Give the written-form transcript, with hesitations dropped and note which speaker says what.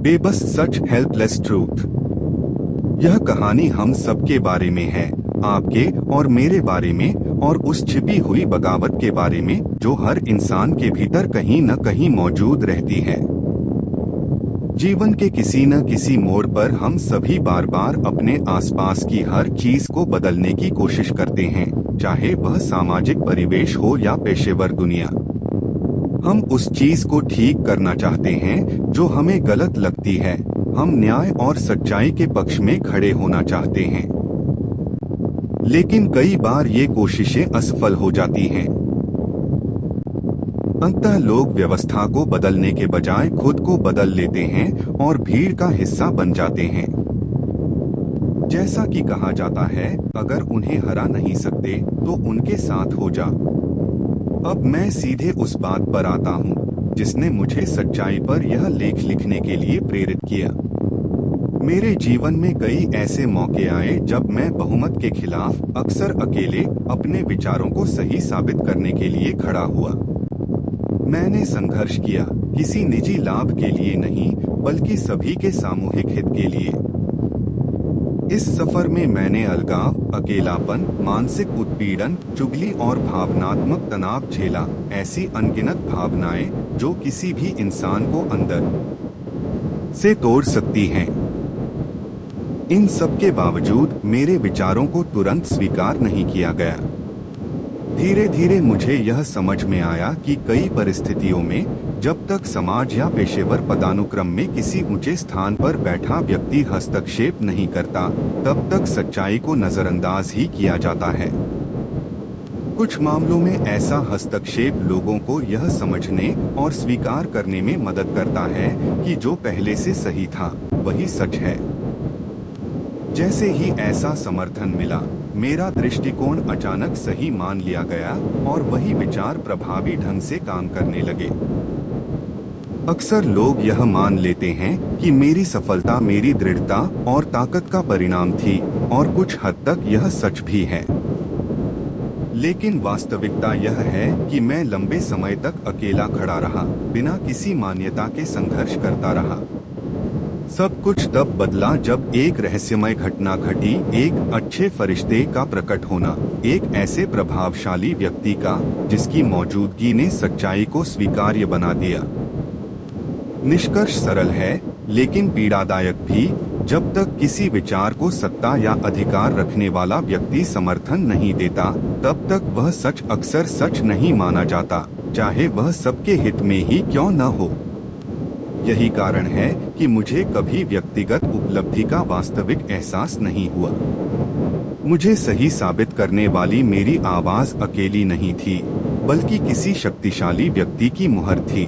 Speaker 1: बेबस सच, helpless truth. यह कहानी हम सबके बारे में है, आपके और मेरे बारे में, और उस छिपी हुई बगावत के बारे में जो हर इंसान के भीतर कहीं न कहीं मौजूद रहती है। जीवन के किसी न किसी मोड़ पर हम सभी बार बार अपने आसपास की हर चीज को बदलने की कोशिश करते हैं, चाहे वह सामाजिक परिवेश हो या पेशेवर दुनिया। हम उस चीज को ठीक करना चाहते हैं जो हमें गलत लगती है। हम न्याय और सच्चाई के पक्ष में खड़े होना चाहते हैं, लेकिन कई बार ये कोशिशें असफल हो जाती हैं। अंततः लोग व्यवस्था को बदलने के बजाय खुद को बदल लेते हैं और भीड़ का हिस्सा बन जाते हैं। जैसा कि कहा जाता है, अगर उन्हें हरा नहीं सकते तो उनके साथ हो जा। अब मैं सीधे उस बात पर आता हूँ जिसने मुझे सच्चाई पर यह लेख लिखने के लिए प्रेरित किया। मेरे जीवन में कई ऐसे मौके आए जब मैं बहुमत के खिलाफ अक्सर अकेले अपने विचारों को सही साबित करने के लिए खड़ा हुआ। मैंने संघर्ष किया, किसी निजी लाभ के लिए नहीं, बल्कि सभी के सामूहिक हित के लिए। इस सफर में मैंने अलगाव, अकेलापन, मानसिक उत्पीड़न, चुगली और भावनात्मक तनाव झेला। ऐसी अनगिनत भावनाएं जो किसी भी इंसान को अंदर से तोड़ सकती हैं। इन सब के बावजूद मेरे विचारों को तुरंत स्वीकार नहीं किया गया। धीरे धीरे मुझे यह समझ में आया कि कई परिस्थितियों में जब तक समाज या पेशेवर पदानुक्रम में किसी ऊंचे स्थान पर बैठा व्यक्ति हस्तक्षेप नहीं करता, तब तक सच्चाई को नजरअंदाज ही किया जाता है। कुछ मामलों में ऐसा हस्तक्षेप लोगों को यह समझने और स्वीकार करने में मदद करता है कि जो पहले से सही था वही सच है। जैसे ही ऐसा समर्थन मिला, मेरा दृष्टिकोण अचानक सही मान लिया गया और वही विचार प्रभावी ढंग से काम करने लगे। अक्सर लोग यह मान लेते हैं कि मेरी सफलता मेरी दृढ़ता और ताकत का परिणाम थी, और कुछ हद तक यह सच भी है। लेकिन वास्तविकता यह है कि मैं लंबे समय तक अकेला खड़ा रहा, बिना किसी मान्यता के संघर्ष करता रहा। सब कुछ तब बदला जब एक रहस्यमय घटना घटी, एक अच्छे फरिश्ते का प्रकट होना, एक ऐसे प्रभावशाली व्यक्ति का जिसकी मौजूदगी ने सच्चाई को स्वीकार्य बना दिया। निष्कर्ष सरल है, लेकिन पीड़ादायक भी। जब तक किसी विचार को सत्ता या अधिकार रखने वाला व्यक्ति समर्थन नहीं देता, तब तक वह सच अक्सर सच नहीं माना जाता, चाहे वह सबके हित में ही क्यों न हो। यही कारण है कि मुझे कभी व्यक्तिगत उपलब्धि का वास्तविक एहसास नहीं हुआ। मुझे सही साबित करने वाली मेरी आवाज अकेली नहीं थी, बल्कि किसी शक्तिशाली व्यक्ति की मुहर थी।